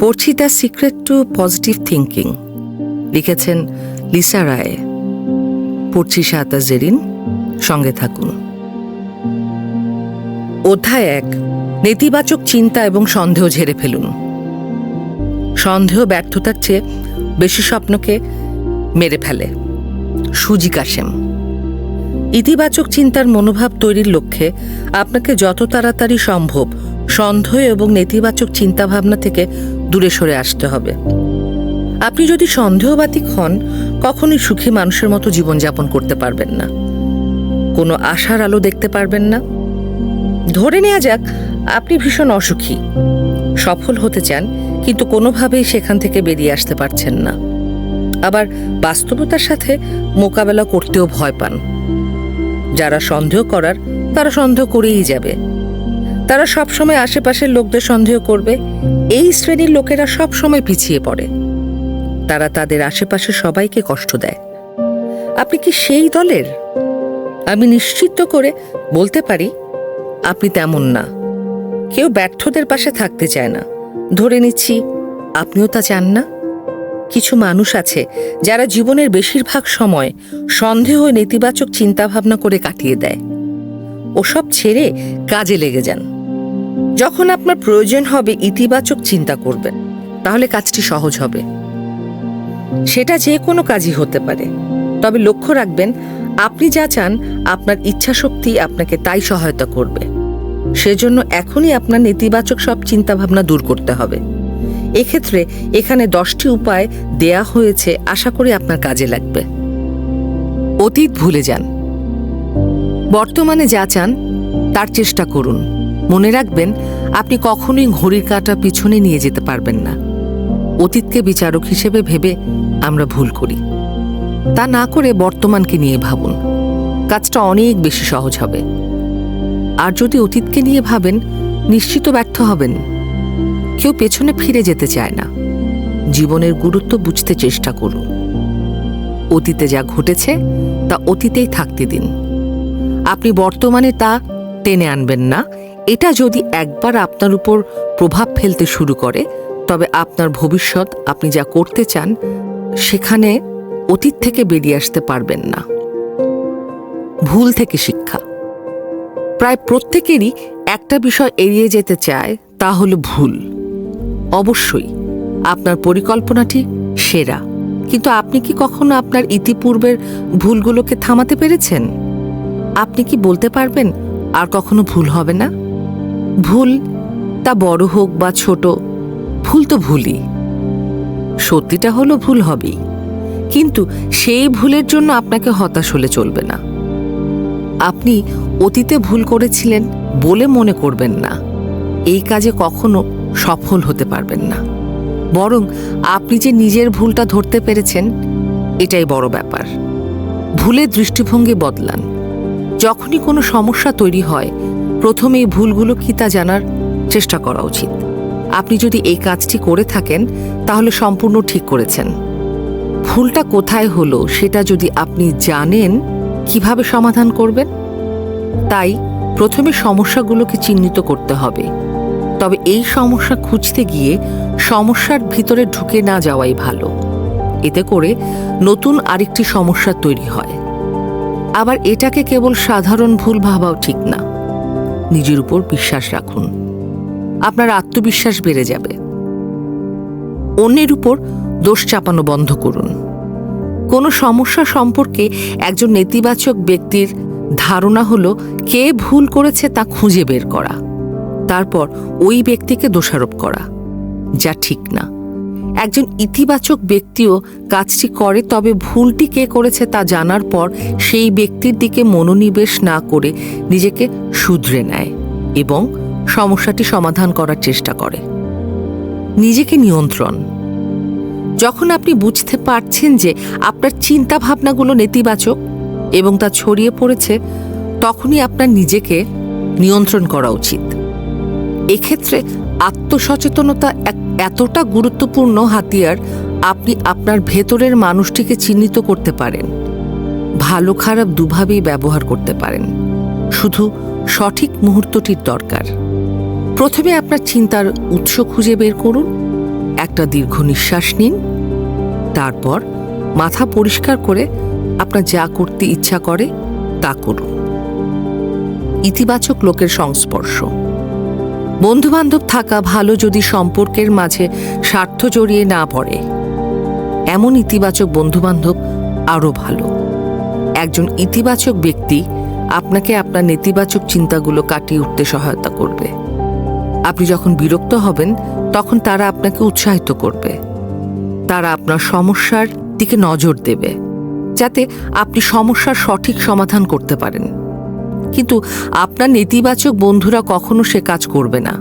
পড়ছি the secret two positive thinking, লিখেছেন Lisa রায়। পড়ছি শাহাদাত জেরিন। সঙ্গে থাকুন। অধ্যায় 1, নেতিবাচক চিন্তা এবং সন্দেহ ঝেড়ে ফেলুন। সন্দেহ ব্যর্থতার চেয়ে বেশি স্বপ্নকে মেরে ফেলে। সুজি কাশেম। ইতিবাচক চিন্তার মনোভাব তৈরির লক্ষ্যে আপনাকে যত তাড়াতাড়ি সম্ভব সন্দেহ এবং নেতিবাচক চিন্তাভাবনা থেকে দূরে সরে আসতে হবে। আপনি যদি সন্দেহবাতিক হন, কখনোই সুখী মানুষের মতো জীবনযাপন করতে পারবেন না, কোনো আশার আলো দেখতে পারবেন না। ধরে নেওয়া যাক আপনি ভীষণ অসুখী, সফল হতে চান, কিন্তু কোনোভাবেই সেখান থেকে বেরিয়ে আসতে পারছেন না। আবার বাস্তবতার সাথে মোকাবেলা করতেও ভয় পান। যারা সন্দেহ করার, তারা সন্দেহ করেই যাবে। তারা সবসময় আশেপাশের লোকদের সন্দেহ করবে। এই শ্রেণীর লোকেরা সবসময় পিছিয়ে পড়ে। তারা তাদের আশেপাশে সবাইকে কষ্ট দেয়। আপনি কি সেই দলের? আমি নিশ্চিত করে বলতে পারি আপনি তেমন না। কেউ ব্যর্থদের পাশে থাকতে চায় না। ধরে নিচ্ছি আপনিও তা চান না। কিছু মানুষ আছে যারা জীবনের বেশিরভাগ সময় সন্দেহ ও নেতিবাচক চিন্তাভাবনা করে কাটিয়ে দেয়। ওসব ছেড়ে কাজে লেগে যান। যখন আপনার প্রয়োজন হবে ইতিবাচক চিন্তা করবেন, তাহলে কাজটি সহজ হবে। সেটা যে কোনো কাজই হতে পারে। তবে লক্ষ্য রাখবেন, আপনি যা চান আপনার ইচ্ছাশক্তি আপনাকে তাই সহায়তা করবে। সেজন্য এখনই আপনার নেতিবাচক সব চিন্তাভাবনা দূর করতে হবে। এক্ষেত্রে এখানে 10টি উপায় দেয়া হয়েছে, আশা করি আপনার কাজে লাগবে। অতীত ভুলে যান। বর্তমানে যা চান তার চেষ্টা করুন। মনে রাখবেন, আপনি কখনোই ঘড়ির কাঁটা পিছনে নিয়ে যেতে পারবেন না। অতীতকে বিচারক হিসেবে ভেবে আমরা ভুল করি। তা না করে বর্তমানকে নিয়ে ভাবুন। কাজটা অনেক বেশি সহজ হবে। আর যদি অতীতকে নিয়ে ভাবেন, নিশ্চিত ব্যর্থ হবেন। কেউ পেছনে ফিরে যেতে চায় না। জীবনের গুরুত্ব বুঝতে চেষ্টা করুন। অতীতে যা ঘটেছে তা অতীতেই থাকতে দিন। আপনি বর্তমানে তা টেনে আনবেন না। এটা যদি একবার আপনার উপর প্রভাব ফেলতে শুরু করে, তবে আপনার ভবিষ্যৎ, আপনি যা করতে চান, সেখানে অতীত থেকে বেরিয়ে আসতে পারবেন না। ভুল থেকে শিক্ষা। প্রায় প্রত্যেকেরই একটা বিষয় এড়িয়ে যেতে চায়, তা হলো ভুল। অবশ্যই আপনার পরিকল্পনাটি সেরা, কিন্তু আপনি কি কখনো আপনার ইতিপূর্বের ভুলগুলোকে থামাতে পেরেছেন? আপনি কি বলতে পারবেন আর কখনো ভুল হবে না? ভুল, তা বড় হোক বা ছোট, ভুল তো ভুলই। সত্যিটা হলো ভুল হবেই, কিন্তু সেই ভুলের জন্য আপনাকে হতাশ হলে চলবে না। আপনি অতীতে ভুল করেছিলেন বলে মনে করবেন না। এই কাজে কখনো সফল হতে পারবেন না। বরং আপনি যে নিজের ভুলটা ধরতে পেরেছেন, এটাই বড় ব্যাপার। ভুলের দৃষ্টিভঙ্গি বদলান। যখনই কোনো সমস্যা তৈরি হয়, প্রথমে এই ভুলগুলো কি তা জানার চেষ্টা করা উচিত। আপনি যদি এই কাজটি করে থাকেন, তাহলে সম্পূর্ণ ঠিক করেছেন। ভুলটা কোথায় হলো সেটা যদি আপনি জানেন, কিভাবে সমাধান করবেন? তাই প্রথমে সমস্যাগুলোকে চিহ্নিত করতে হবে। তবে এই সমস্যা খুঁজতে গিয়ে সমস্যার ভিতরে ঢুকে না যাওয়াই ভালো। এতে করে নতুন আরেকটি সমস্যা তৈরি হয়। আবার এটাকে কেবল সাধারণ ভুল ভাবাও ঠিক না। নিজের উপর বিশ্বাস রাখুন। আপনার আত্মবিশ্বাস বেড়ে যাবে। অন্যের উপর দোষ চাপানো বন্ধ করুন। কোনো সমস্যা সম্পর্কে একজন নেতিবাচক ব্যক্তির ধারণা হলো কে ভুল করেছে তা খুঁজে বের করা, তারপর ওই ব্যক্তিকে দোষারোপ করা, যা ঠিক না। একজন ইতিবাচক ব্যক্তিও কাজটি করে, তবে ভুলটি কে করেছে তা জানার পর সেই ব্যক্তির দিকে মনোনিবেশ না করে নিজেকে শুধরে নেয় এবং সমস্যাটি সমাধান করার চেষ্টা করে। নিজেকে নিয়ন্ত্রণ। যখন আপনি বুঝতে পারছেন যে আপনার চিন্তা ভাবনাগুলো নেতিবাচক এবং তা ছড়িয়ে পড়েছে, তখনই আপনার নিজেকে নিয়ন্ত্রণ করা উচিত। এক্ষেত্রে আত্মসচেতনতা এক এতটা গুরুত্বপূর্ণ হাতিয়ার, আপনি আপনার ভেতরের মানুষটিকে চিহ্নিত করতে পারেন। ভালো খারাপ দুভাবেই ব্যবহার করতে পারেন। শুধু সঠিক মুহূর্তটির দরকার। প্রথমে আপনার চিন্তার উৎস খুঁজে বের করুন, একটা দীর্ঘ নিঃশ্বাস নিন, তারপর মাথা পরিষ্কার করে আপনার যা করতে ইচ্ছা করে তা করুন। ইতিবাচক লোকের সংস্পর্শ। বন্ধুবান্ধব থাকা ভালো যদি সম্পর্কের মাঝে স্বার্থ জড়িয়ে না পড়ে। এমন ইতিবাচক বন্ধুবান্ধব আরও ভালো। একজন ইতিবাচক ব্যক্তি আপনাকে আপনার নেতিবাচক চিন্তাগুলো কাটিয়ে উঠতে সহায়তা করবে। আপনি যখন বিরক্ত হবেন তখন তারা আপনাকে উৎসাহিত করবে। তারা আপনার সমস্যার দিকে নজর দেবে যাতে আপনি সমস্যার সঠিক সমাধান করতে পারেন। কিন্তু আপনার নেতিবাচক বন্ধুরা কখনো সে কাজ করবে না।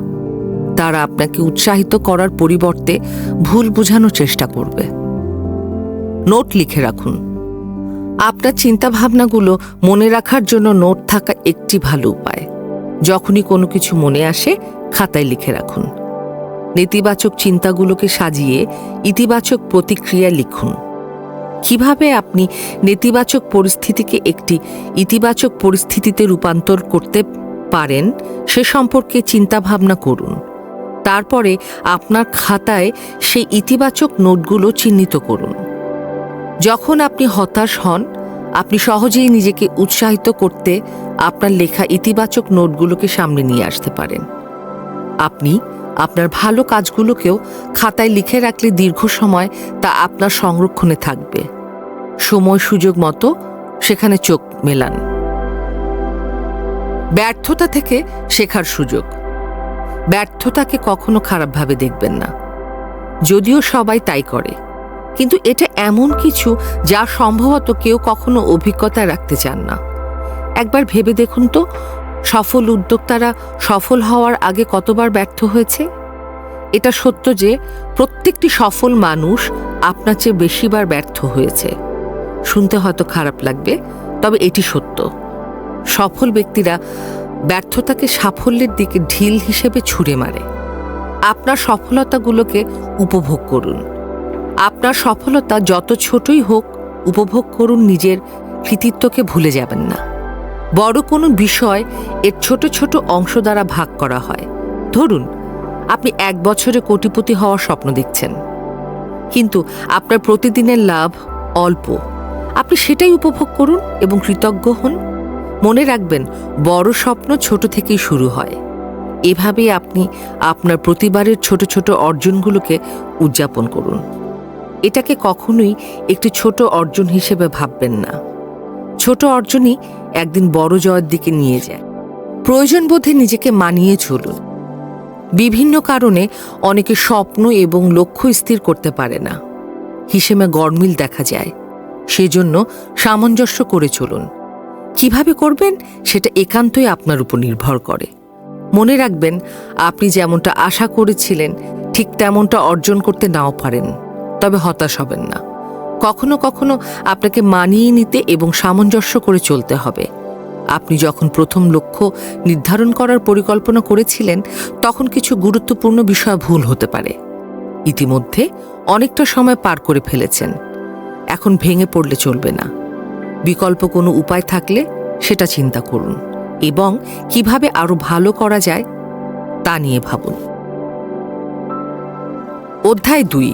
তারা আপনাকে উৎসাহিত করার পরিবর্তে ভুল বোঝানোর চেষ্টা করবে। নোট লিখে রাখুন। আপনার চিন্তাভাবনাগুলো মনে রাখার জন্য নোট থাকা একটি ভালো উপায়। যখনই কোনো কিছু মনে আসে খাতায় লিখে রাখুন। নেতিবাচক চিন্তাগুলোকে সাজিয়ে ইতিবাচক প্রতিক্রিয়া লিখুন। কিভাবে আপনি নেতিবাচক পরিস্থিতিকে একটি ইতিবাচক পরিস্থিতিতে রূপান্তর করতে পারেন সে সম্পর্কে চিন্তাভাবনা করুন। তারপরে আপনার খাতায় সেই ইতিবাচক নোটগুলো চিহ্নিত করুন। যখন আপনি হতাশ হন, আপনি সহজেই নিজেকে উৎসাহিত করতে আপনার লেখা ইতিবাচক নোটগুলোকে সামনে নিয়ে আসতে পারেন। আপনি আপনার ভালো কাজগুলোকেও খাতায় লিখে রাখলে দীর্ঘ সময় তা আপনার সংরক্ষণে থাকবে। সময় সুযোগ মতো সেখানে চোখ মেলান। ব্যর্থতা থেকে শেখার সুযোগ। ব্যর্থতাকে কখনো খারাপভাবে দেখবেন না, যদিও সবাই তাই করে। কিন্তু এটা এমন কিছু যা সম্ভবত কেউ কখনো অভিজ্ঞতায় রাখতে চান না। একবার ভেবে দেখুন তো, সফল উদ্যোক্তারা সফল হওয়ার আগে কতবার ব্যর্থ হয়েছে। এটা সত্য যে প্রত্যেকটি সফল মানুষ আপনার চেয়ে বেশিবার ব্যর্থ হয়েছে। শুনতে হয়তো খারাপ লাগবে, তবে এটি সত্য। সফল ব্যক্তিরা ব্যর্থতাকে সাফল্যের দিকে ঢিল হিসেবে ছুঁড়ে মারে। আপনার সফলতাগুলোকে উপভোগ করুন। আপনার সফলতা যত ছোটই হোক উপভোগ করুন। নিজের কৃতিত্বকে ভুলে যাবেন না। বড় কোনো বিষয় এর ছোট ছোট অংশ দ্বারা ভাগ করা হয়। ধরুন, আপনি 1 বছরে কোটিপতি হওয়ার স্বপ্ন দেখছেন, কিন্তু আপনার প্রতিদিনের লাভ অল্প। আপনি সেটাই উপভোগ করুন এবং কৃতজ্ঞ হন। মনে রাখবেন, বড় স্বপ্ন ছোট থেকেই শুরু হয়। এভাবেই আপনি আপনার প্রতিবারের ছোট ছোট অর্জনগুলোকে উদযাপন করুন। এটাকে কখনোই একটি ছোট অর্জন হিসেবে ভাববেন না। ছোট অর্জনই একদিন বড় জয়ের দিকে নিয়ে যায়। প্রয়োজন বোধে নিজেকে মানিয়ে চলুন। বিভিন্ন কারণে অনেকে স্বপ্ন এবং লক্ষ্য স্থির করতে পারে না। হিসেবে গরমিল দেখা যায়। সেজন্য সামঞ্জস্য করে চলুন। কিভাবে করবেন সেটা একান্তই আপনার উপর নির্ভর করে। মনে রাখবেন, আপনি যেমনটা আশা করেছিলেন ঠিক তেমনটা অর্জন করতে নাও পারেন, তবে হতাশ হবেন না। কখনো কখনো আপনাকে মানিয়ে নিতে এবং সামঞ্জস্য করে চলতে হবে। আপনি যখন প্রথম লক্ষ্য নির্ধারণ করার পরিকল্পনা করেছিলেন তখন কিছু গুরুত্বপূর্ণ বিষয় ভুল হতে পারে। ইতিমধ্যে অনেকটা সময় পার করে ফেলেছেন। এখন ভেঙে পড়লে চলবে না। বিকল্প কোনো উপায় থাকলে সেটা চিন্তা করুন এবং কিভাবে আরো ভালো করা যায় তা নিয়ে ভাবুন। অধ্যায় 2,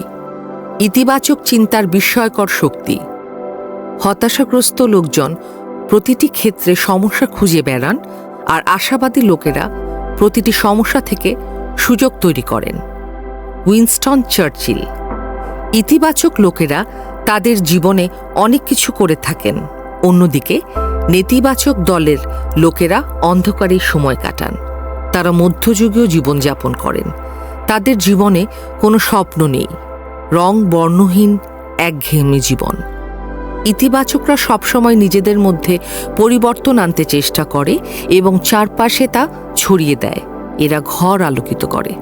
ইতিবাচক চিন্তার বিস্ময়কর শক্তি। হতাশাগ্রস্ত লোকজন প্রতিটি ক্ষেত্রে সমস্যা খুঁজে বেড়ান, আর আশাবাদী লোকেরা প্রতিটি সমস্যা থেকে সুযোগ তৈরি করেন। Winston Churchill. ইতিবাচক লোকেরা তাদের জীবনে অনেক কিছু করে থাকেন। অন্যদিকে নেতিবাচক দলের লোকেরা অন্ধকারে সময় কাটান। তারা মধ্যযুগীয় জীবনযাপন করেন। তাদের জীবনে কোনো স্বপ্ন নেই, রং বর্ণহীন একঘেয়েমি জীবন। ইতিবাচকরা সবসময় নিজেদের মধ্যে পরিবর্তন আনতে চেষ্টা করে এবং চারপাশে তা ছড়িয়ে দেয়। এরা ঘর আলোকিত করে।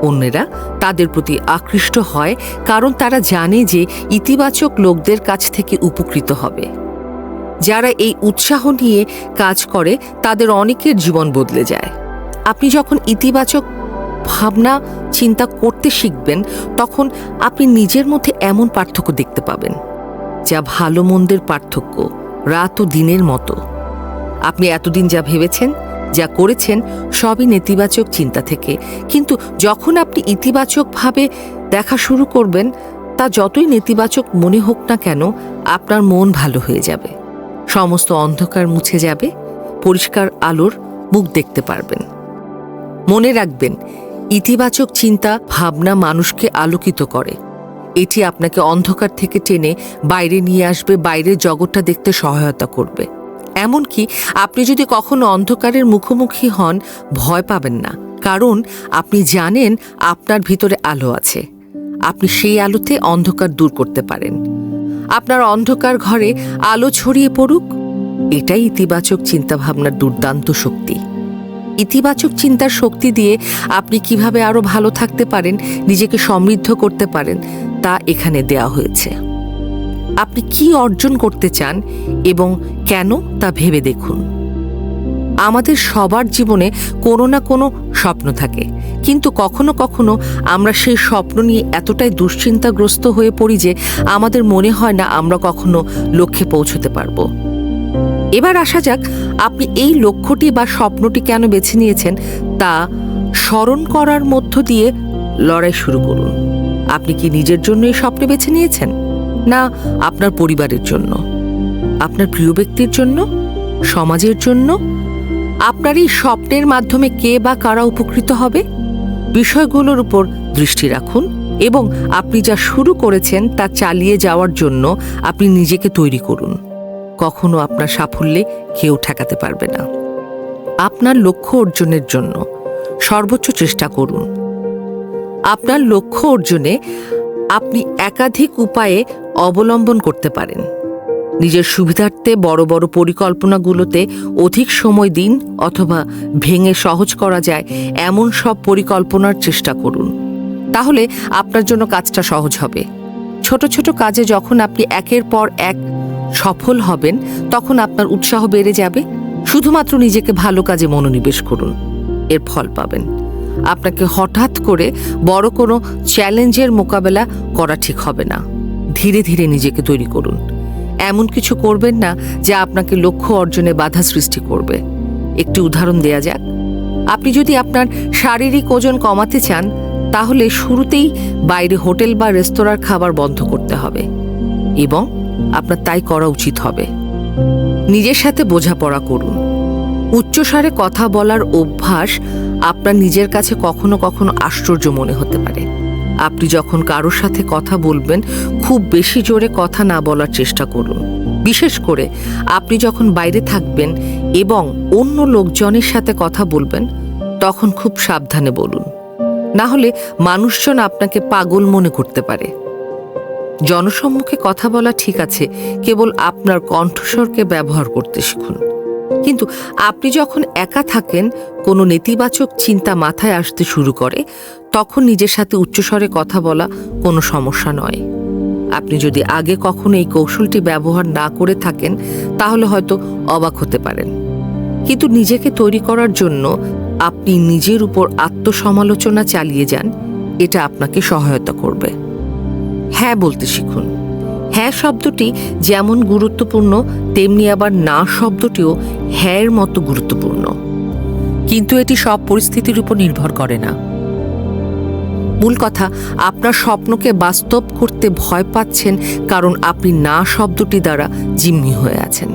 অন্যেরা তাদের প্রতি আকৃষ্ট হয় কারণ তারা জানে যে ইতিবাচক লোকদের কাছ থেকে উপকৃত হবে। যারা এই উৎসাহ নিয়ে কাজ করে তাদের অনেকের জীবন বদলে যায়। আপনি যখন ইতিবাচক ভাবনা চিন্তা করতে শিখবেন তখন আপনি নিজের মধ্যে এমন পার্থক্য দেখতে পাবেন যা ভালো মন্দের পার্থক্য রাত ও দিনের মতো। আপনি এতদিন যা ভেবেছেন যা করেছেন সবই নেতিবাচক চিন্তা থেকে, কিন্তু যখন আপনি ইতিবাচকভাবে দেখা শুরু করবেন, তা যতই নেতিবাচক মনে হোক না কেন আপনার মন ভালো হয়ে যাবে, সমস্ত অন্ধকার মুছে যাবে, পরিষ্কার আলোর মুখ দেখতে পারবেন। মনে রাখবেন, ইতিবাচক চিন্তা ভাবনা মানুষকে আলোকিত করে। এটি আপনাকে অন্ধকার থেকে টেনে বাইরে নিয়ে আসবে, বাইরের জগৎটা দেখতে সহায়তা করবে। এমনকি আপনি যদি কখনো অন্ধকারের মুখোমুখি হন, ভয় পাবেন না, কারণ আপনি জানেন আপনার ভিতরে আলো আছে। আপনি সেই আলোতে অন্ধকার দূর করতে পারেন। আপনার অন্ধকার ঘরে আলো ছড়িয়ে পড়ুক, এটাই ইতিবাচক চিন্তাভাবনার দুর্দান্ত শক্তি। ইতিবাচক চিন্তার শক্তি দিয়ে আপনি কিভাবে আরো ভালো থাকতে পারেন, নিজেকে সমৃদ্ধ করতে পারেন, তা এখানে দেয়া হয়েছে। আপনি কি অর্জন করতে চান এবং কেন, তা ভেবে দেখুন। আমাদের সবার জীবনে কোনো না কোনো স্বপ্ন থাকে, কিন্তু কখনো কখনো আমরা সেই স্বপ্ন নিয়ে এতটাই দুশ্চিন্তাগ্রস্ত হয়ে পড়ি যে আমাদের মনে হয় না আমরা কখনো লক্ষ্যে পৌঁছতে পারবো। এবার আসা যাক, আপনি এই লক্ষ্যটি বা স্বপ্নটি কেন বেছে নিয়েছেন তা স্মরণ করার মধ্য দিয়ে লড়াই শুরু করুন। আপনি কি নিজের জন্য এই স্বপ্ন বেছে নিয়েছেন, না আপনার পরিবারের জন্য, আপনার প্রিয় ব্যক্তির জন্য, সমাজের জন্য? আপনার এই স্বপ্নের মাধ্যমে কে বা কারা উপকৃত হবে, বিষয়গুলোর উপর দৃষ্টি রাখুন এবং আপনি যা শুরু করেছেন তা চালিয়ে যাওয়ার জন্য আপনি নিজেকে তৈরি করুন। কখনো আপনার সাফল্যে কেউ ঠেকাতে পারবে না। আপনার লক্ষ্য অর্জনের জন্য সর্বোচ্চ চেষ্টা করুন। আপনার লক্ষ্য অর্জনে আপনি একাধিক উপায়ে অবলম্বন করতে পারেন। নিজের সুবিধার্থে বড় বড় পরিকল্পনাগুলোতে অধিক সময় দিন, অথবা ভেঙে সহজ করা যায় এমন সব পরিকল্পনার চেষ্টা করুন। তাহলে আপনার জন্য কাজটা সহজ হবে। ছোট ছোট কাজে যখন আপনি একের পর এক সফল হবেন, তখন আপনার উৎসাহ বেড়ে যাবে। শুধুমাত্র নিজেকে ভালো কাজে মনোনিবেশ করুন, এর ফল পাবেন। আপনাকে হঠাৎ করে বড় কোনো চ্যালেঞ্জের মোকাবেলা করা ঠিক হবে না। ধীরে ধীরে নিজেকে তৈরি করুন। এমন কিছু করবেন না যা আপনাকে লক্ষ্য অর্জনে বাধা সৃষ্টি করবে। একটি উদাহরণ দেয়া যাক, আপনি যদি আপনার শারীরিক ওজন কমাতে চান, তাহলে শুরুতেই বাইরে হোটেল বা রেস্তোরাঁর খাবার বন্ধ করতে হবে, এবং আপনার তাই করা উচিত হবে। নিজের সাথে বোঝাপড়া করুন। উচ্চস্বরে কথা বলার অভ্যাস আপনার নিজের কাছে কখনো কখনো আশ্চর্য মনে হতে পারে। আপনি যখন কারোর সাথে কথা বলবেন, খুব বেশি জোরে কথা না বলার চেষ্টা করুন। বিশেষ করে আপনি যখন বাইরে থাকবেন এবং অন্য লোকজনের সাথে কথা বলবেন, তখন খুব সাবধানে বলুন, না হলে মানুষজন আপনাকে পাগল মনে করতে পারে। জনসম্মুখে কথা বলা ঠিক আছে, কেবল আপনার কণ্ঠস্বরকে ব্যবহার করতে শিখুন। কিন্তু আপনি যখন একা থাকেন, কোনো নেতিবাচক চিন্তা মাথায় আসতে শুরু করে, তখন নিজের সাথে উচ্চস্বরে কথা বলা কোনো সমস্যা নয়। আপনি যদি আগে কখনো এই কৌশলটি ব্যবহার না করে থাকেন, তাহলে হয়তো অবাক হতে পারেন। কিন্তু নিজেকে তৈরি করার জন্য আপনি নিজের উপর আত্মসমালোচনা চালিয়ে যান, এটা আপনাকে সহায়তা করবে। হ্যাঁ বলতে শিখুন। হ্যাঁ শব্দটি যেমন গুরুত্বপূর্ণ, তেমনি আবার না শব্দটিও হ্যাঁর মতো গুরুত্বপূর্ণ, কিন্তু এটি সব পরিস্থিতির উপর নির্ভর করে না। মূল কথা, আপনার স্বপ্নকে বাস্তব করতে ভয় পাচ্ছেন কারণ আপনি না শব্দটি দ্বারা জিম্মি হয়ে আছেন।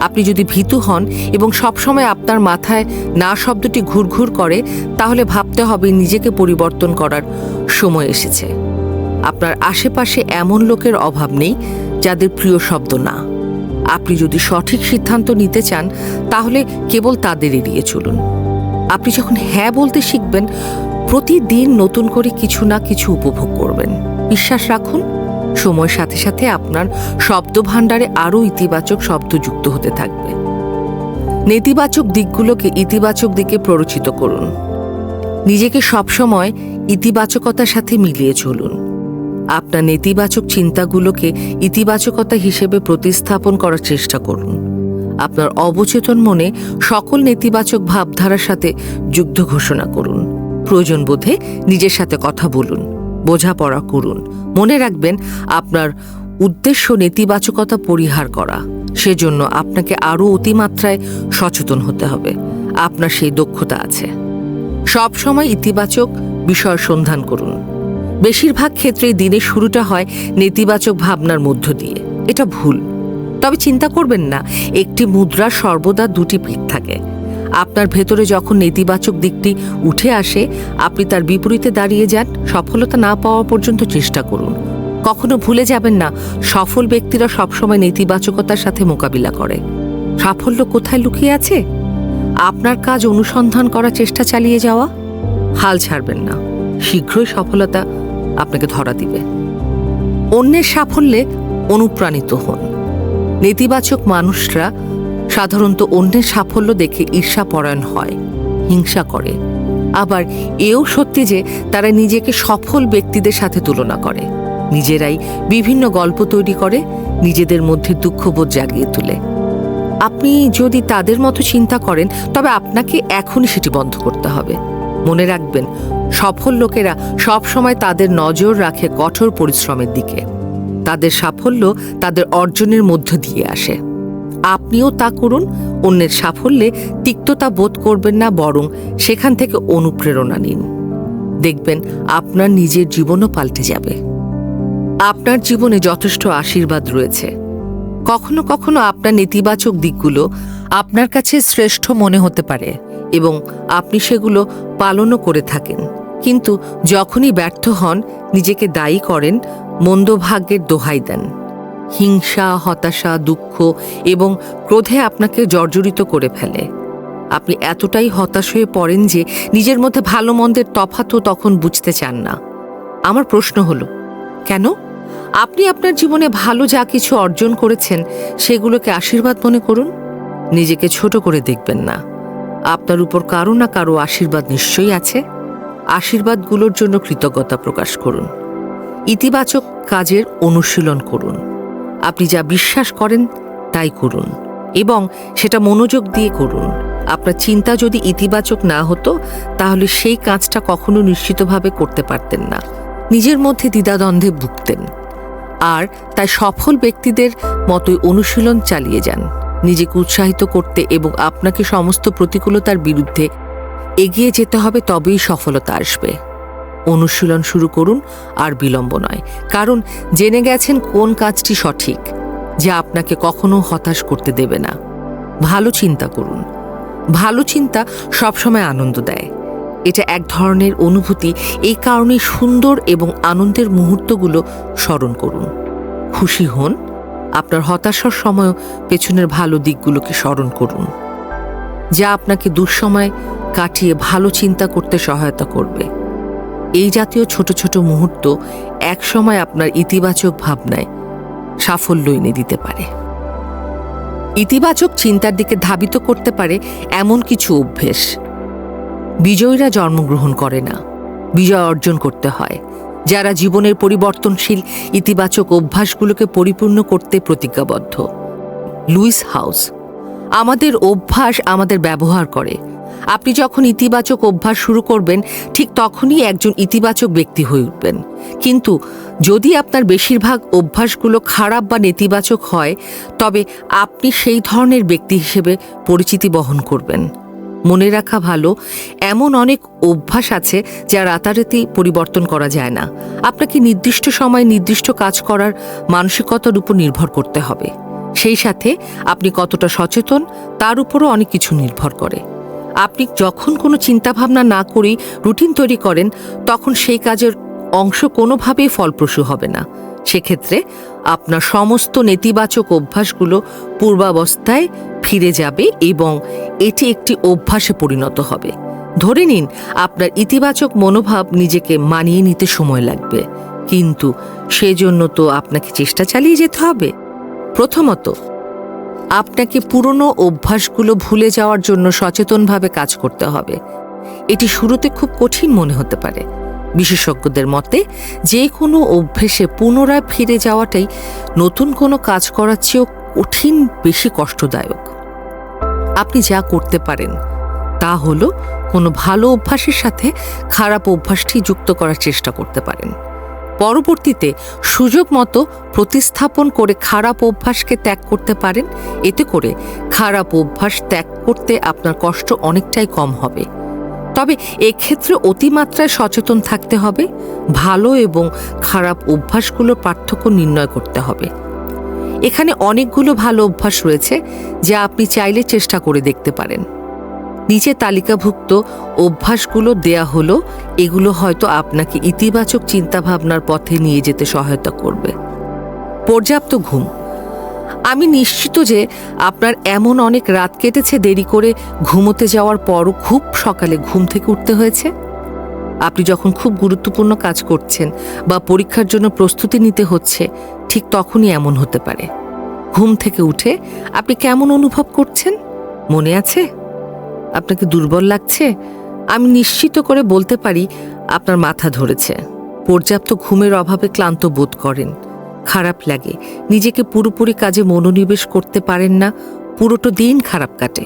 আপনি যদি ভীতু হন এবং সবসময় আপনার মাথায় না শব্দটি ঘুরঘুর করে, তাহলে ভাবতে হবে নিজেকে পরিবর্তন করার সময় এসেছে। আপনার আশেপাশে এমন লোকের অভাব নেই যাদের প্রিয় শব্দ না। আপনি যদি সঠিক সিদ্ধান্ত নিতে চান, তাহলে কেবল তাদের এড়িয়ে চলুন। আপনি যখন হ্যাঁ বলতে শিখবেন, প্রতিদিন নতুন করে কিছু না কিছু উপভোগ করবেন। বিশ্বাস রাখুন, সময়ের সাথে সাথে আপনার শব্দ ভাণ্ডারে আরও ইতিবাচক শব্দ যুক্ত হতে থাকবে। নেতিবাচক দিকগুলোকে ইতিবাচক দিকে প্ররোচিত করুন। নিজেকে সবসময় ইতিবাচকতার সাথে মিলিয়ে চলুন। আপনার নেতিবাচক চিন্তাগুলোকে ইতিবাচকতা হিসেবে প্রতিস্থাপন করার চেষ্টা করুন। আপনার অবচেতন মনে সকল নেতিবাচক ভাবধারার সাথে যুদ্ধ ঘোষণা করুন। প্রয়োজন বোধে নিজের সাথে কথা বলুন, বোঝাপড়া করুন। মনে রাখবেন, আপনার উদ্দেশ্য নেতিবাচকতা পরিহার করা। সেজন্য আপনাকে আরও অতিমাত্রায় সচেতন হতে হবে। আপনার সেই দক্ষতা আছে। সব সময় ইতিবাচক বিষয় সন্ধান করুন। বেশিরভাগ ক্ষেত্রেই দিনের শুরুটা হয় নেতিবাচক ভাবনার মধ্য দিয়ে। এটা ভুল। তবে চিন্তা করবেন না, একটি মুদ্রার সর্বদা দুটি পিঠ থাকে। আপনার ভেতরে যখন নেতিবাচক দিকটি উঠে আসে, আপনি তার বিপরীতে দাঁড়িয়ে যান। সফলতা না পাওয়া পর্যন্ত চেষ্টা করুন। কখনো ভুলে যাবেন না, সফল ব্যক্তিরা সবসময় নেতিবাচকতার সাথে মোকাবিলা করে। সাফল্য কোথায় লুকিয়ে আছে? আপনার কাজ অনুসন্ধান করার চেষ্টা চালিয়ে যাওয়া। হাল ছাড়বেন না, শীঘ্রই সফলতা আপনাকে ধরা দিবে। অন্যের সাফল্যে অনুপ্রাণিত হন। নেতিবাচক মানুষরা সাধারণত অন্যের সাফল্য দেখে ঈর্ষাপরায়ণ হয়, হিংসা করে। আবার এও সত্যি যে তারা নিজেকে সফল ব্যক্তিদের সাথে তুলনা করে। নিজেরাই বিভিন্ন গল্প তৈরি করে, নিজেদের মধ্যে দুঃখবোধ জাগিয়ে তোলে। আপনি যদি তাদের মতো চিন্তা করেন, তবে আপনাকে এখনই সেটি বন্ধ করতে হবে। মনে রাখবেন, সফল লোকেরা সবসময় তাদের নজর রাখে কঠোর পরিশ্রমের দিকে। তাদের সাফল্য তাদের অর্জনের মধ্য দিয়ে আসে। আপনিও তা করুন। অন্যের সাফল্যে তিক্ততা বোধ করবেন না, বরং সেখান থেকে অনুপ্রেরণা নিন। দেখবেন আপনার নিজের জীবনও পাল্টে যাবে। আপনার জীবনে যথেষ্ট আশীর্বাদ রয়েছে। কখনো কখনো আপনার নেতিবাচক দিকগুলো আপনার কাছে শ্রেষ্ঠ মনে হতে পারে এবং আপনি সেগুলো পালনও করে থাকেন। কিন্তু যখনই ব্যর্থ হন, নিজেকে দায়ী করেন, মন্দ ভাগ্যের দোহাই দেন। হিংসা, হতাশা, দুঃখ এবং ক্রোধে আপনাকে জর্জরিত করে ফেলে। আপনি এতটাই হতাশ হয়ে পড়েন যে নিজের মধ্যে ভালো মন্দের তফাতও তখন বুঝতে চান না। আমার প্রশ্ন হলো, কেন? আপনি আপনার জীবনে ভালো যা কিছু অর্জন করেছেন, সেগুলোকে আশীর্বাদ মনে করুন। নিজেকে ছোট করে দেখবেন না। আপনার উপর কারো না কারো আশীর্বাদ নিশ্চয়ই আছে। আশীর্বাদগুলোর জন্য কৃতজ্ঞতা প্রকাশ করুন। ইতিবাচক কাজের অনুশীলন করুন। আপনি যা বিশ্বাস করেন তাই করুন এবং সেটা মনোযোগ দিয়ে করুন। আপনার চিন্তা যদি ইতিবাচক না হতো, তাহলে সেই কাজটা কখনো নিশ্চিতভাবে করতে পারতেন না। নিজের মধ্যে দ্বিধাদ্বন্দ্বে ভুগতেন। আর তাই সফল ব্যক্তিদের মতোই অনুশীলন চালিয়ে যান, নিজেকে উৎসাহিত করতে এবং আপনাকে সমস্ত প্রতিকূলতার বিরুদ্ধে এগিয়ে যেতে হবে। তবেই সফলতা আসবে। অনুশীলন শুরু করুন, আর বিলম্ব নয়। কারণ জেনে গেছেন কোন কাজটি সঠিক, যা আপনাকে কখনো হতাশ করতে দেবে না। ভালো চিন্তা করুন। ভালো চিন্তা সবসময় আনন্দ দেয়। এটা এক ধরনের অনুভূতি। এই কারণে সুন্দর এবং আনন্দের মুহূর্তগুলো স্মরণ করুন। খুশি হন। আপনার হতাশার সময় পেছনের ভালো দিকগুলোকে স্মরণ করুন, যা আপনাকে দুঃসময় কাটিয়ে ভালো চিন্তা করতে সহায়তা করবে। এই জাতীয় ছোট ছোট মুহূর্ত একসময় আপনার ইতিবাচক ভাবনায় সাফল্য এনে দিতে পারে। ইতিবাচক চিন্তার দিকে ধাবিত করতে পারে এমন কিছু অভ্যেস। বিজয়ীরা জন্মগ্রহণ করে না, বিজয় অর্জন করতে হয়। যারা জীবনের পরিবর্তনশীল ইতিবাচক অভ্যাসগুলোকে পরিপূর্ণ করতে প্রতিজ্ঞাবদ্ধ। Louis House. আমাদের অভ্যাস আমাদের ব্যবহার করে। আপনি যখন ইতিবাচক অভ্যাস শুরু করবেন, ঠিক তখনই একজন ইতিবাচক ব্যক্তি হয়ে উঠবেন। কিন্তু যদি আপনার বেশিরভাগ অভ্যাসগুলো খারাপ বা নেতিবাচক হয়, তবে আপনি সেই ধরনের ব্যক্তি হিসেবে পরিচিতি বহন করবেন। মনে রাখা ভালো, এমন অনেক অভ্যাস আছে যা রাতারাতি পরিবর্তন করা যায় না। আপনাকে নির্দিষ্ট সময়ে নির্দিষ্ট কাজ করার মানসিকতার উপর নির্ভর করতে হবে। সেই সাথে আপনি কতটা সচেতন তার উপরও অনেক কিছু নির্ভর করে। আপনি যখন কোনো চিন্তাভাবনা না করেই রুটিন তৈরি করেন, তখন সেই কাজের অংশ কোনোভাবেই ফলপ্রসূ হবে না। সেক্ষেত্রে আপনার সমস্ত নেতিবাচক অভ্যাসগুলো পূর্বাবস্থায় ফিরে যাবে এবং এটি একটি অভ্যাসে পরিণত হবে। ধরে নিন, আপনার ইতিবাচক মনোভাব নিজেকে মানিয়ে নিতে সময় লাগবে, কিন্তু সেজন্য তো আপনাকে চেষ্টা চালিয়ে যেতে হবে। প্রথমত, আপনাকে পুরনো অভ্যাসগুলো ভুলে যাওয়ার জন্য সচেতনভাবে কাজ করতে হবে। এটি শুরুতে খুব কঠিন মনে হতে পারে। বিশেষজ্ঞদের মতে যে কোনো অভ্যেসে পুনরায় ফিরে যাওয়াটাই নতুন কোনো কাজ করার চেয়েও কঠিন, বেশি কষ্টদায়ক। আপনি যা করতে পারেন তা হলো কোনো ভালো অভ্যাসের সাথে খারাপ অভ্যাসটি যুক্ত করার চেষ্টা করতে পারেন। পরবর্তীতে সুযোগ মতো প্রতিস্থাপন করে খারাপ অভ্যাসকে ত্যাগ করতে পারেন। এতে করে খারাপ অভ্যাস ত্যাগ করতে আপনার কষ্ট অনেকটাই কম হবে। তবে এক্ষেত্রে অতিমাত্রায় সচেতন থাকতে হবে। ভালো এবং খারাপ অভ্যাসগুলোর পার্থক্য নির্ণয় করতে হবে। এখানে অনেকগুলো ভালো অভ্যাস রয়েছে যা আপনি চাইলে চেষ্টা করে দেখতে পারেন। নিচে তালিকাভুক্ত অভ্যাসগুলো দেয়া হলো, এগুলো হয়তো আপনাকে ইতিবাচক চিন্তাভাবনার পথে নিয়ে যেতে সহায়তা করবে। পর্যাপ্ত ঘুম। আমি নিশ্চিত যে আপনার এমন অনেক রাত কেটেছে দেরি করে ঘুমোতে যাওয়ার পরও খুব সকালে ঘুম থেকে উঠতে হয়েছে। আপনি যখন খুব গুরুত্বপূর্ণ কাজ করছেন বা পরীক্ষার জন্য প্রস্তুতি নিতে হচ্ছে, ঠিক তখনই এমন হতে পারে। ঘুম থেকে উঠে আপনি কেমন অনুভব করছেন মনে আছে? আপনাকে দুর্বল লাগছে? আমি নিশ্চিত করে বলতে পারি আপনার মাথা ধরেছে। পর্যাপ্ত ঘুমের অভাবে ক্লান্ত বোধ করেন, খারাপ লাগে, নিজেকে পুরোপুরি কাজে মনোনিবেশ করতে পারেন না, পুরোটা দিন খারাপ কাটে।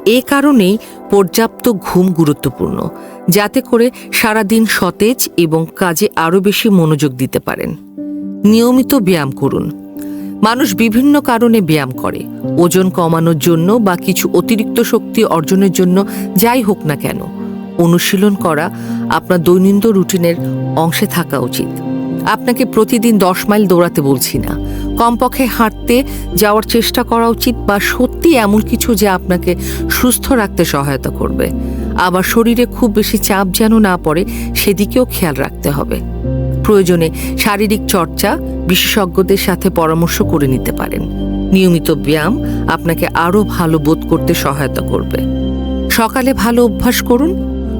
এ কারণেই পর্যাপ্ত ঘুম গুরুত্বপূর্ণ, যাতে করে সারাদিন সতেজ এবং কাজে আরও বেশি মনোযোগ দিতে পারেন। নিয়মিত ব্যায়াম করুন। মানুষ বিভিন্ন কারণে ব্যায়াম করে, ওজন কমানোর জন্য বা কিছু অতিরিক্ত শক্তি অর্জনের জন্য, যাই হোক না কেন। অনুশীলন করা আপনার দৈনন্দিন রুটিনের অংশে থাকা উচিত। আপনাকে প্রতিদিন 10 মাইল দৌড়াতে বলছি না, কমপক্ষে হাঁটতে যাওয়ার চেষ্টা করা উচিত, বা সত্যি এমন কিছু যা আপনাকে সুস্থ রাখতে সহায়তা করবে। আবার শরীরে খুব বেশি চাপ যেন না পড়ে সেদিকেও খেয়াল রাখতে হবে। প্রয়োজনে শারীরিক চর্চা বিশেষজ্ঞদের সাথে পরামর্শ করে নিতে পারেন। নিয়মিত ব্যায়াম আপনাকে আরও ভালো বোধ করতে সহায়তা করবে। সকালে ভালো অভ্যাস করুন।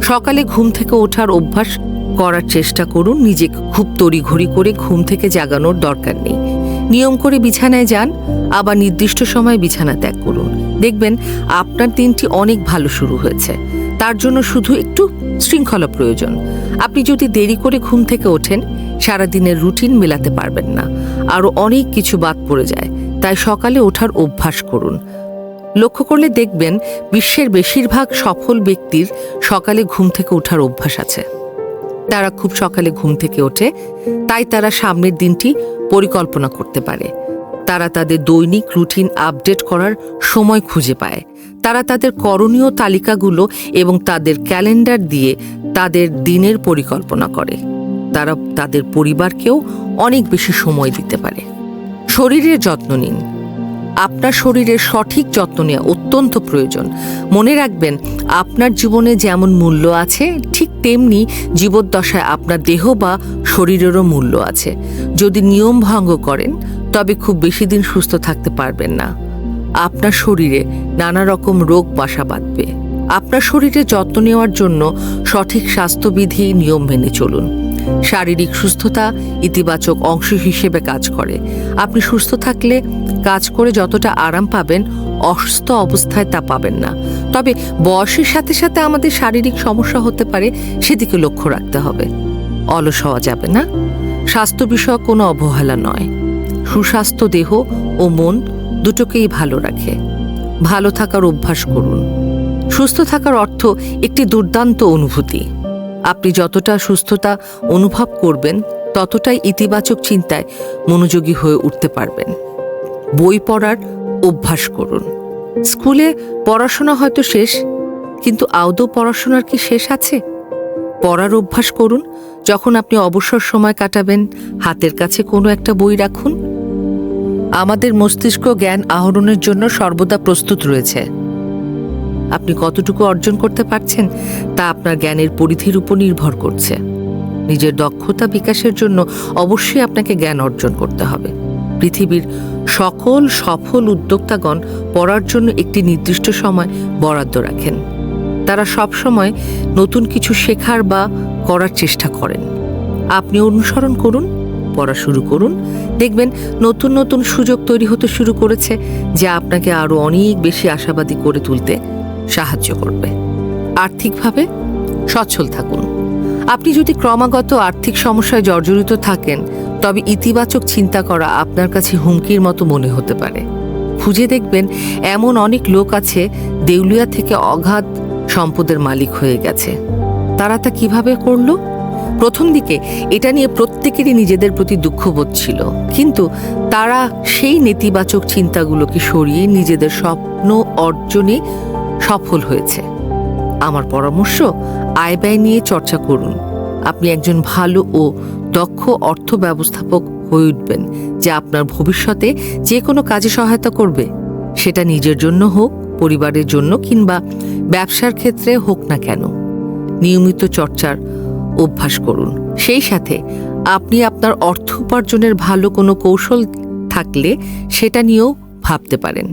সকালে ঘুম থেকে ওঠার অভ্যাস করার চেষ্টা করুন। নিজেকে খুব তড়িঘড়ি করে ঘুম থেকে জাগানোর দরকার নেই। নিয়ম করে বিছানায় যান, আবার নির্দিষ্ট সময়ে বিছানা ত্যাগ করুন। দেখবেন আপনার দিনটি অনেক ভালো শুরু হয়েছে। তার জন্য শুধু একটু শৃঙ্খলা প্রয়োজন। আপনি যদি দেরি করে ঘুম থেকে ওঠেন, সারাদিনের রুটিন মেলাতে পারবেন না, আরও অনেক কিছু বাদ পড়ে যায়। তাই সকালে ওঠার অভ্যাস করুন। লক্ষ্য করলে দেখবেন বিশ্বের বেশিরভাগ সফল ব্যক্তির সকালে ঘুম থেকে ওঠার অভ্যাস আছে। তারা খুব সকালে ঘুম থেকে ওঠে, তাই তারা সামনের দিনটি পরিকল্পনা করতে পারে। তারা তাদের দৈনিক রুটিন আপডেট করার সময় খুঁজে পায়। তারা তাদের করণীয় তালিকাগুলো এবং তাদের ক্যালেন্ডার দিয়ে তাদের দিনের পরিকল্পনা করে। তারা তাদের পরিবারকেও অনেক বেশি সময় দিতে পারে। শরীরের যত্ন নিন। আপনার শরীরের সঠিক যত্ন নেওয়া অত্যন্ত প্রয়োজন। মনে রাখবেন, আপনার জীবনে যেমন মূল্য আছে, ঠিক তেমনি জীবদ্দশায় আপনার দেহ বা শরীরেরও মূল্য আছে। যদি নিয়ম ভঙ্গ করেন, তবে খুব বেশি দিন সুস্থ থাকতে পারবেন না। আপনার শরীরে নানা রকম রোগ বাসা বাঁধবে। আপনার শরীরের যত্ন নেওয়ার জন্য সঠিক স্বাস্থ্যবিধি নিয়ম মেনে চলুন। শারীরিক সুস্থতা ইতিবাচক অংশ হিসেবে কাজ করে। আপনি সুস্থ থাকলে কাজ করে যতটা আরাম পাবেন, অসুস্থ অবস্থায় তা পাবেন না। তবে বয়সের সাথে সাথে আমাদের শারীরিক সমস্যা হতে পারে, সেদিকে লক্ষ্য রাখতে হবে। অলস হওয়া যাবে না। স্বাস্থ্য বিষয়ক কোনো অবহেলা নয়। সুস্বাস্থ্য দেহ ও মন দুটোকেই ভালো রাখে। ভালো থাকার অভ্যাস করুন। সুস্থ থাকার অর্থ একটি দুর্দান্ত অনুভূতি। আপনি যতটা সুস্থতা অনুভব করবেন, ততটাই ইতিবাচক চিন্তায় মনোযোগী হয়ে উঠতে পারবেন। বই পড়ার অভ্যাস করুন। স্কুলে পড়াশোনা হয়তো শেষ, কিন্তু আদৌ পড়াশোনার কি শেষ আছে? পড়ার অভ্যাস করুন। যখন আপনি অবসর সময় কাটাবেন, হাতের কাছে কোনো একটা বই রাখুন। আমাদের মস্তিষ্ক জ্ঞান আহরণের জন্য সর্বদা প্রস্তুত রয়েছে। আপনি কতটুকু অর্জন করতে পারছেন তা আপনার জ্ঞানের পরিধির উপর নির্ভর করছে। নিজের দক্ষতা বিকাশের জন্য অবশ্যই আপনাকে জ্ঞান অর্জন করতে হবে। পৃথিবীর সকল সফল উদ্যোক্তাগণ পড়ার জন্য একটি নির্দিষ্ট সময় বরাদ্দ রাখেন। তারা সব সময় নতুন কিছু শেখার বা করার চেষ্টা করেন। আপনি অনুসরণ করুন, পড়া শুরু করুন। দেখবেন নতুন নতুন সুযোগ তৈরি হতে শুরু করেছে, যা আপনাকে আরও অনেক বেশি আশাবাদী করে তুলতে সাহায্য করবে। আর্থিকভাবে সচ্ছল থাকুন। আপনি যদি ক্রমাগত আর্থিক সমস্যায় জর্জরিত থাকেন, তবে ইতিবাচক চিন্তা করা আপনার কাছে হুমকির মতো মনে হতে পারে। খুঁজে দেখবেন এমন অনেক লোক আছে দেউলিয়া থেকে অগাধ সম্পদের মালিক হয়ে গেছে। তারা তা কিভাবে করল? প্রথম দিকে এটা নিয়ে প্রত্যেকেরই নিজেদের প্রতি দুঃখবোধ ছিল, কিন্তু তারা সেই নেতিবাচক চিন্তাগুলোকে সরিয়ে নিজেদের স্বপ্ন অর্জনে সফল হয়েছে। আমার পরামর্শ, আয় ব্যয় নিয়ে চর্চা করুন। আপনি একজন ভালো ও দক্ষ অর্থ ব্যবস্থাপক হয়ে উঠবেন, যা আপনার ভবিষ্যতে যে কোনো কাজে সহায়তা করবে, সেটা নিজের জন্য হোক, পরিবারের জন্য কিংবা ব্যবসার ক্ষেত্রে হোক না কেন। নিয়মিত চর্চার অভ্যাস করুন। সেই সাথে আপনি আপনার অর্থ উপার্জনের ভালো কোনো কৌশল থাকলে সেটা নিয়েও ভাবতে পারেন,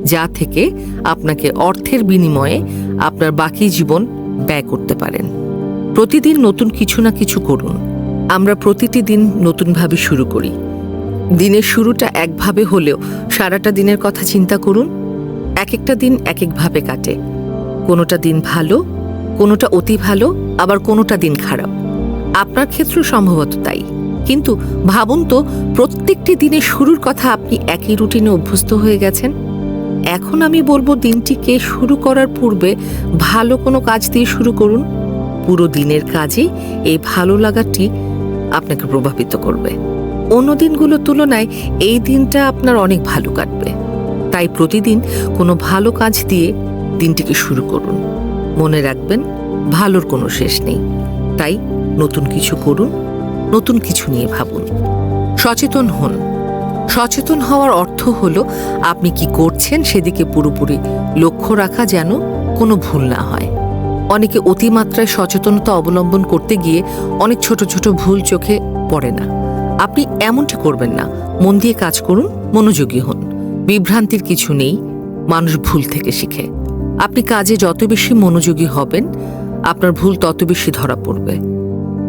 যা থেকে আপনাকে অর্থের বিনিময়ে আপনার বাকি জীবন ব্যয় করতে পারেন। প্রতিদিন নতুন কিছু না কিছু করুন। আমরা প্রতিটি দিন নতুনভাবে শুরু করি। দিনের শুরুটা একভাবে হলেও সারাটা দিনের কথা চিন্তা করুন। এক একটা দিন এক একভাবে কাটে। কোনোটা দিন ভালো, কোনোটা অতি ভালো, আবার কোনোটা দিন খারাপ। আপনার ক্ষেত্রেও সম্ভবত তাই। কিন্তু ভাবুন তো, প্রত্যেকটি দিনের শুরুর কথা আপনি একই রুটিনে অভ্যস্ত হয়ে গেছেন। এখন আমি বলবো, দিনটিকে শুরু করার পূর্বে ভালো কোনো কাজ দিয়ে শুরু করুন। পুরো দিনের কাজে এই ভালো লাগাটি আপনাকে প্রভাবিত করবে। অন্য দিনগুলোর তুলনায় এই দিনটা আপনার অনেক ভালো কাটবে। তাই প্রতিদিন কোনো ভালো কাজ দিয়ে দিনটিকে শুরু করুন। মনে রাখবেন, ভালোর কোনো শেষ নেই। তাই নতুন কিছু করুন, নতুন কিছু নিয়ে ভাবুন। সচেতন হন। সচেতন হওয়ার অর্থ হলো আপনি কি করছেন সেদিকে পুরোপুরি লক্ষ্য রাখা, যেন কোনো ভুল না হয়। অনেকে অতিমাত্রায় সচেতনতা অবলম্বন করতে গিয়ে অনেক ছোট ছোট ভুল চোখে পড়ে না। আপনি এমনটি করবেন না। মন দিয়ে কাজ করুন, মনোযোগী হন। বিভ্রান্তির কিছু নেই, মানুষ ভুল থেকে শিখে। আপনি কাজে যত বেশি মনোযোগী হবেন, আপনার ভুল তত বেশি ধরা পড়বে।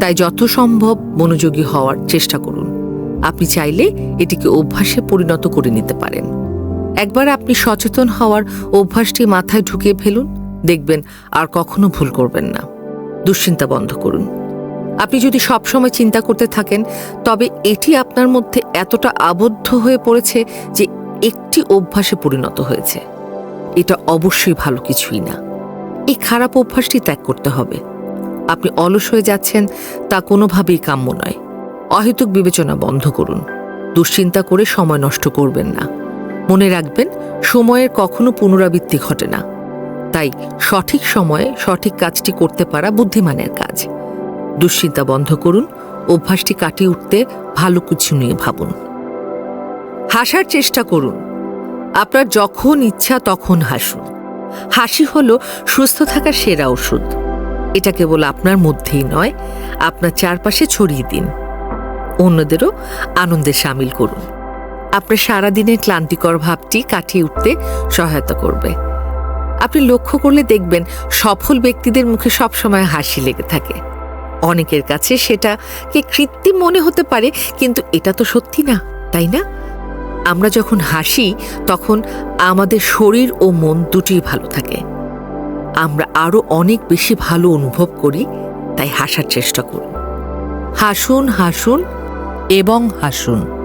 তাই যত সম্ভব মনোযোগী হওয়ার চেষ্টা করুন। আপনি চাইলে এটিকে অভ্যাসে পরিণত করে নিতে পারেন। একবার আপনি সচেতন হওয়ার অভ্যাসটি মাথায় ঢুকিয়ে ফেলুন, দেখবেন আর কখনো ভুল করবেন না। দুশ্চিন্তা বন্ধ করুন। আপনি যদি সবসময় চিন্তা করতে থাকেন, তবে এটি আপনার মধ্যে এতটা আবদ্ধ হয়ে পড়েছে যে একটি অভ্যাসে পরিণত হয়েছে। এটা অবশ্যই ভালো কিছুই না। এই খারাপ অভ্যাসটি ত্যাগ করতে হবে। আপনি অলস হয়ে যাচ্ছেন, তা কোনোভাবেই কাম্য নয়। অহেতুক বিবেচনা বন্ধ করুন। দুশ্চিন্তা করে সময় নষ্ট করবেন না। মনে রাখবেন, সময়ের কখনো পুনরাবৃত্তি ঘটে না। তাই সঠিক সময়ে সঠিক কাজটি করতে পারা বুদ্ধিমানের কাজ। দুশ্চিন্তা বন্ধ করুন। অভ্যাসটি কাটিয়ে উঠতে ভালো কিছু নিয়ে ভাবুন। হাসার চেষ্টা করুন। আপনার যখন ইচ্ছা তখন হাসুন। হাসি হলো সুস্থ থাকার সেরা ওষুধ। এটা কেবল আপনার মধ্যেই নয়, আপনার চারপাশে ছড়িয়ে দিন। অন্যদেরও আনন্দে সামিল করুন। আপনার সারাদিনের ক্লান্তিকর ভাবটি কাটিয়ে উঠতে সহায়তা করবে। আপনি লক্ষ্য করলে দেখবেন, সফল ব্যক্তিদের মুখে সবসময় হাসি লেগে থাকে। অনেকের কাছে সেটাকে কৃত্রিম মনে হতে পারে, কিন্তু এটা তো সত্যি না, তাই না? আমরা যখন হাসি, তখন আমাদের শরীর ও মন দুটোই ভালো থাকে। আমরা আরো অনেক বেশি ভালো অনুভব করি। তাই হাসার চেষ্টা করুন। হাসুন, হাসুন এবং হাসুন।